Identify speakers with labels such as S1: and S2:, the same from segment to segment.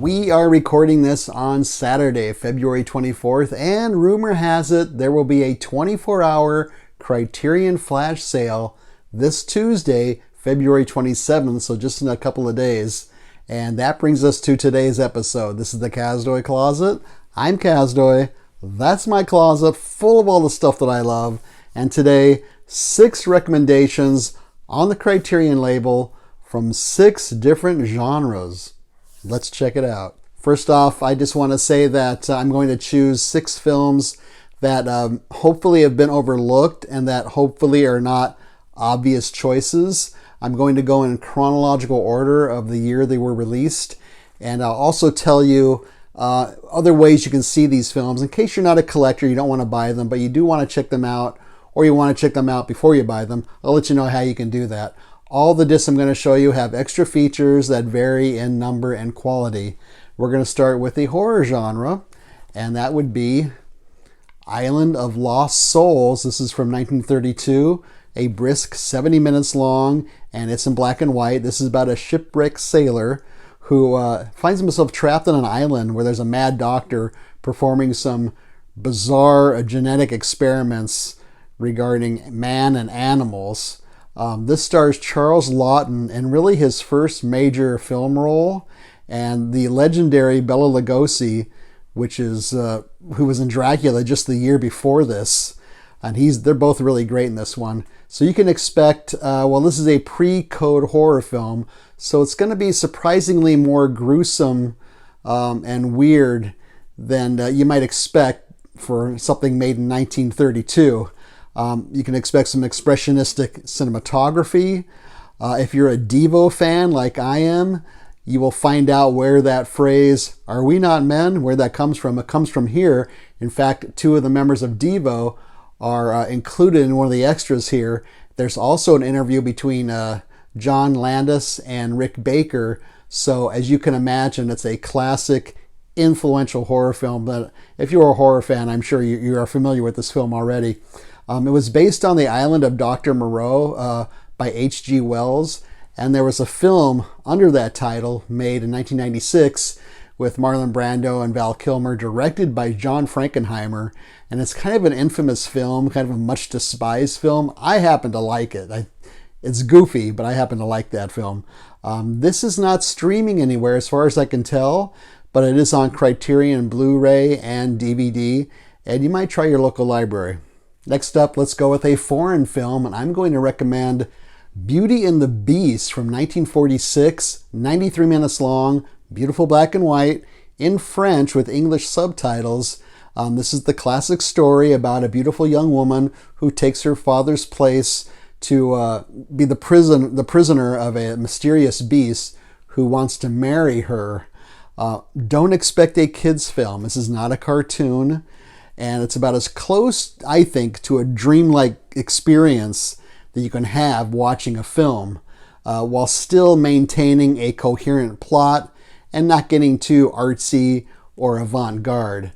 S1: We are recording this on Saturday, February 24th, and rumor has it there will be a 24-hour Criterion flash sale this Tuesday, February 27th, so just in a couple of days. And that brings us to today's episode. This is the Kazdoy Closet. I'm Kazdoy. That's my closet full of all the stuff that I love. And today, 6 recommendations on the Criterion label from 6 different genres. Let's check it out. First off, I just want to say that I'm going to choose 6 films that hopefully have been overlooked and that hopefully are not obvious choices. I'm going to go in chronological order of the year they were released, and I'll also tell you other ways you can see these films in case you're not a collector, you don't want to buy them, but you do want to check them out, or you want to check them out before you buy them. I'll let you know how you can do that. All the discs I'm going to show you have extra features that vary in number and quality. We're going to start with the horror genre, and that would be Island of Lost Souls. This is from 1932, a brisk 70 minutes long, and it's in black and white. This is about a shipwrecked sailor who finds himself trapped on an island where there's a mad doctor performing some bizarre genetic experiments regarding man and animals. This stars Charles Laughton in really his first major film role, and the legendary Bela Lugosi, which is who was in Dracula just the year before this, and they're both really great in this one. So you can expect, this is a pre-code horror film, so it's going to be surprisingly more gruesome and weird than you might expect for something made in 1932. You can expect some expressionistic cinematography. If you're a Devo fan like I am, you will find out where that phrase, "Are we not men?" where that comes from. It comes from here. In fact, 2 of the members of Devo are included in one of the extras here. There's also an interview between John Landis and Rick Baker. So as you can imagine, it's a classic, influential horror film. But if you're a horror fan, I'm sure you are familiar with this film already. It was based on the Island of Dr. Moreau by H.G. Wells, and there was a film under that title made in 1996 with Marlon Brando and Val Kilmer, directed by John Frankenheimer, and it's kind of an infamous film, kind of a much despised film. I happen to like it. It's goofy, but I happen to like that film. This is not streaming anywhere as far as I can tell, but it is on Criterion Blu-ray and DVD, and you might try your local library. Next up, let's go with a foreign film, and I'm going to recommend Beauty and the Beast from 1946, 93 minutes long, beautiful black and white, in French with English subtitles. This is the classic story about a beautiful young woman who takes her father's place to be the prisoner of a mysterious beast who wants to marry her. Don't expect a kid's film. This is not a cartoon. And it's about as close, I think, to a dreamlike experience that you can have watching a film while still maintaining a coherent plot and not getting too artsy or avant-garde.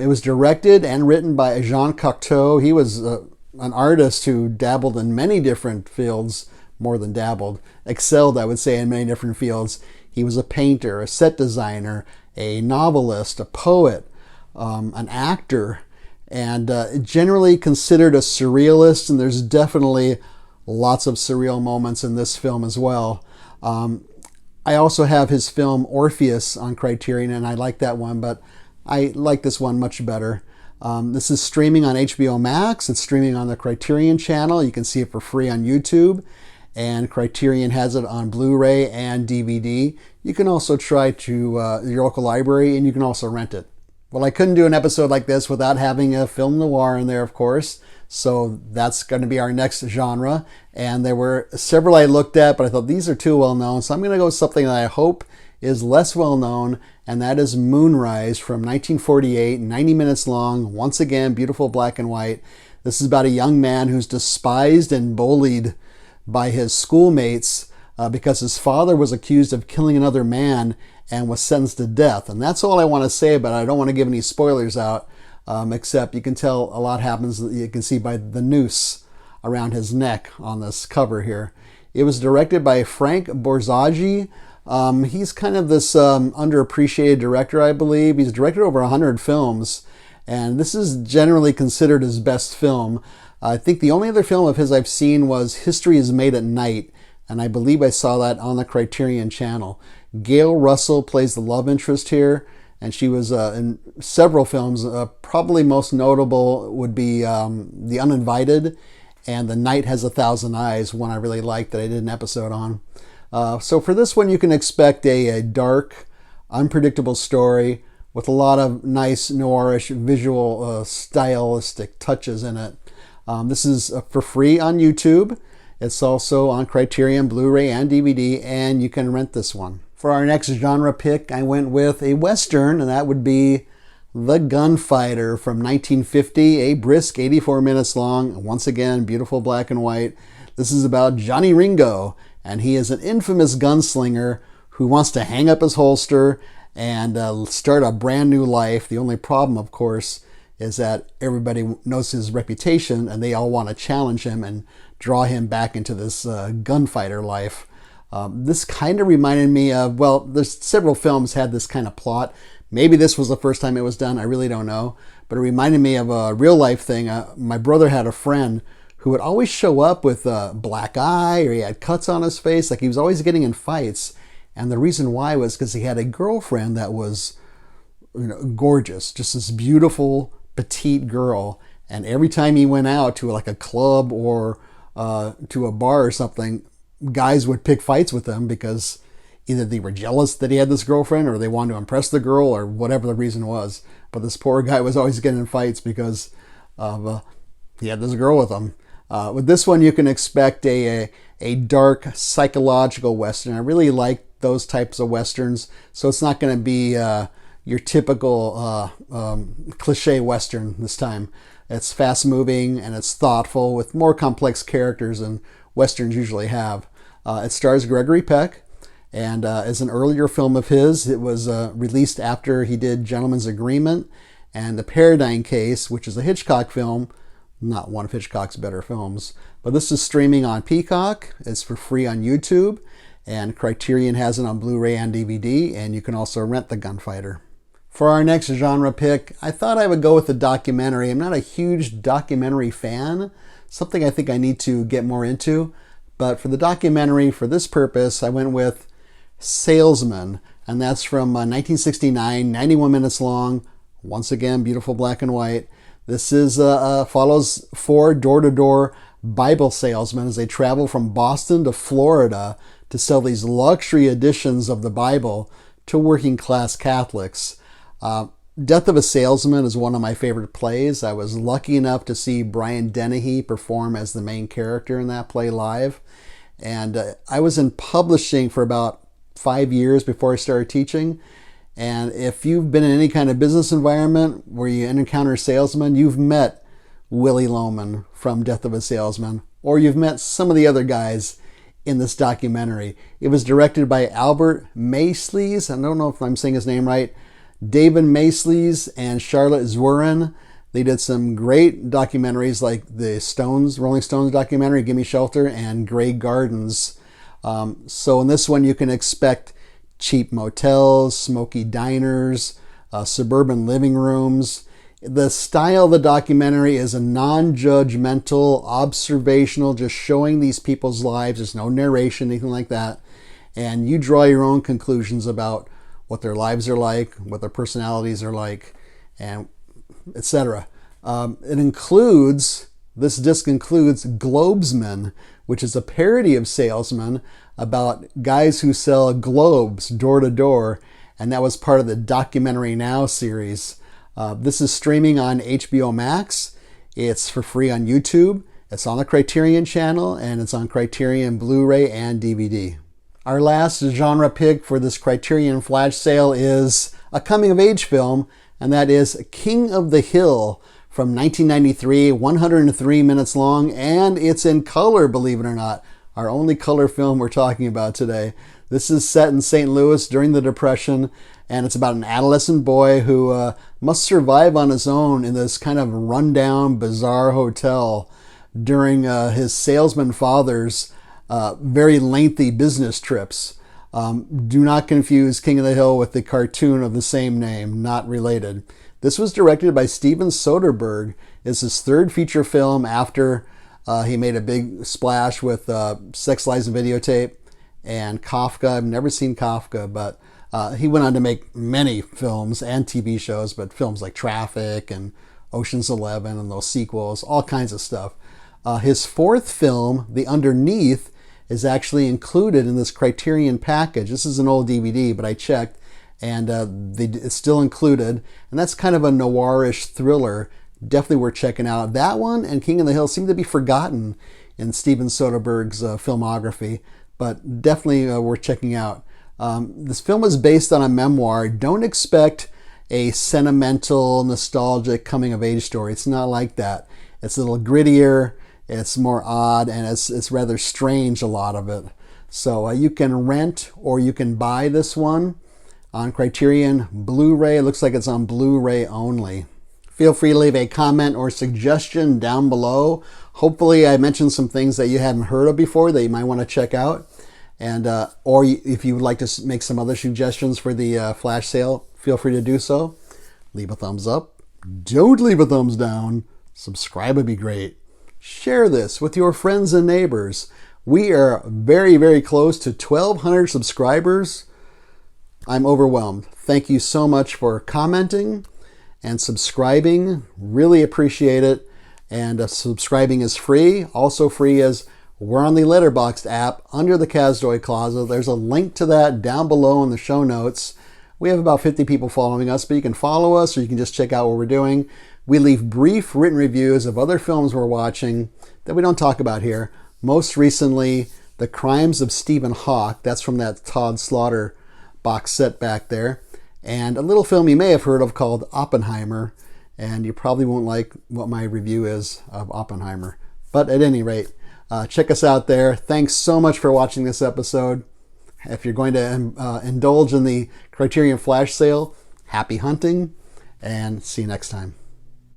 S1: It was directed and written by Jean Cocteau. He was an artist who dabbled in many different fields, more than dabbled, excelled, I would say, in many different fields. He was a painter, a set designer, a novelist, a poet, an actor, and generally considered a surrealist, and there's definitely lots of surreal moments in this film as well. I also have his film Orpheus on Criterion, and I like that one, but I like this one much better. This is streaming on HBO Max. It's streaming on the Criterion channel. You can see it for free on YouTube, and Criterion has it on Blu-ray and DVD. You can also try to your local library, and you can also rent it. Well, I couldn't do an episode like this without having a film noir in there, of course. So that's going to be our next genre. And there were several I looked at, but I thought these are too well known. So I'm going to go with something that I hope is less well known, and that is Moonrise from 1948, 90 minutes long. Once again, beautiful black and white. This is about a young man who's despised and bullied by his schoolmates because his father was accused of killing another man and was sentenced to death. And that's all I want to say about it. I don't want to give any spoilers out, except you can tell a lot happens. You can see by the noose around his neck on this cover here. It was directed by Frank Borzaghi. He's kind of this underappreciated director, I believe. He's directed over 100 films, and this is generally considered his best film. I think the only other film of his I've seen was History is Made at Night, and I believe I saw that on the Criterion channel. Gail Russell plays the love interest here, and she was in several films. Probably most notable would be The Uninvited and The Night Has a Thousand Eyes, one I really liked that I did an episode on. So for this one, you can expect a dark, unpredictable story with a lot of nice noirish visual stylistic touches in it. This is for free on YouTube. It's also on Criterion, Blu-ray, and DVD, and you can rent this one. For our next genre pick, I went with a Western, and that would be The Gunfighter from 1950, a brisk 84 minutes long. Once again, beautiful black and white. This is about Johnny Ringo, and he is an infamous gunslinger who wants to hang up his holster and start a brand new life. The only problem, of course, is that everybody knows his reputation and they all want to challenge him and draw him back into this gunfighter life. This kind of reminded me of, well, there's several films had this kind of plot. Maybe this was the first time it was done. I really don't know. But it reminded me of a real life thing. My brother had a friend who would always show up with a black eye, or he had cuts on his face. Like, he was always getting in fights. And the reason why was because he had a girlfriend that was, gorgeous. Just this beautiful, petite girl. And every time he went out to like a club or to a bar or something, guys would pick fights with him because either they were jealous that he had this girlfriend or they wanted to impress the girl or whatever the reason was. But this poor guy was always getting in fights because of, he had this girl with him. With this one, you can expect a dark psychological Western. I really like those types of Westerns. So it's not going to be your typical cliche Western this time. It's fast moving and it's thoughtful with more complex characters than Westerns usually have. It stars Gregory Peck, and is an earlier film of his. It was released after he did Gentleman's Agreement and The Paradigm Case, which is a Hitchcock film, not one of Hitchcock's better films. But this is streaming on Peacock. It's for free on YouTube, and Criterion has it on Blu-ray and DVD, and you can also rent The Gunfighter. For our next genre pick, I thought I would go with a documentary. I'm not a huge documentary fan, something I think I need to get more into. But for the documentary, for this purpose, I went with Salesman, and that's from 1969, 91 minutes long. Once again, beautiful black and white. This is follows 4 door-to-door Bible salesmen as they travel from Boston to Florida to sell these luxury editions of the Bible to working class Catholics. Death of a Salesman is one of my favorite plays. I was lucky enough to see Brian Dennehy perform as the main character in that play live. And I was in publishing for about 5 years before I started teaching. And if you've been in any kind of business environment where you encounter salesmen, you've met Willie Loman from Death of a Salesman, or you've met some of the other guys in this documentary. It was directed by Albert Maysles. I don't know if I'm saying his name right. David Maysles and Charlotte Zwerin. They did some great documentaries like the Rolling Stones documentary, Gimme Shelter, and Grey Gardens. So in this one, you can expect cheap motels, smoky diners, suburban living rooms. The style of the documentary is a non-judgmental, observational, just showing these people's lives. There's no narration, anything like that. And you draw your own conclusions about what their lives are like, what their personalities are like, and etc. This disc includes Globesman, which is a parody of Salesman about guys who sell globes door to door, and that was part of the Documentary Now series. This is streaming on HBO Max. It's for free on YouTube. It's on the Criterion channel, and it's on Criterion Blu-ray and DVD. Our last genre pick for this Criterion flash sale is a coming-of-age film, and that is King of the Hill from 1993, 103 minutes long, and it's in color, believe it or not. Our only color film we're talking about today. This is set in St. Louis during the Depression, and it's about an adolescent boy who must survive on his own in this kind of rundown, bizarre hotel during his salesman father's very lengthy business trips. Do not confuse King of the Hill with the cartoon of the same name, not related. This was directed by Steven Soderbergh. It's his third feature film after he made a big splash with Sex, Lies, and Videotape and Kafka. I've never seen Kafka, but he went on to make many films and TV shows, but films like Traffic and Ocean's 11 and those sequels, all kinds of stuff. His fourth film, The Underneath, is actually included in this Criterion package. This is an old DVD, but I checked, and it's still included. And that's kind of a noirish thriller. Definitely worth checking out. That one and King of the Hill seem to be forgotten in Steven Soderbergh's filmography, but definitely worth checking out. This film is based on a memoir. Don't expect a sentimental, nostalgic coming-of-age story. It's not like that. It's a little grittier, it's more odd, and it's rather strange, a lot of it. So you can rent or you can buy this one on Criterion Blu-ray. It looks like it's on Blu-ray only. Feel free to leave a comment or suggestion down below. Hopefully I mentioned some things that you hadn't heard of before that you might want to check out. And or if you would like to make some other suggestions for the flash sale, feel free to do so. Leave a thumbs up. Don't leave a thumbs down. Subscribe would be great. Share this with your friends and neighbors. We are very, very close to 1,200 subscribers. I'm overwhelmed. Thank you so much for commenting and subscribing. Really appreciate it. And subscribing is free. Also free as we're on the Letterboxd app under the Kazdoy Closet. There's a link to that down below in the show notes. We have about 50 people following us, but you can follow us or you can just check out what we're doing. We leave brief written reviews of other films we're watching that we don't talk about here. Most recently, The Crimes of Stephen Hawke. That's from that Todd Slaughter box set back there. And a little film you may have heard of called Oppenheimer. And you probably won't like what my review is of Oppenheimer. But at any rate, check us out there. Thanks so much for watching this episode. If you're going to indulge in the Criterion Flash sale, happy hunting, and see you next time.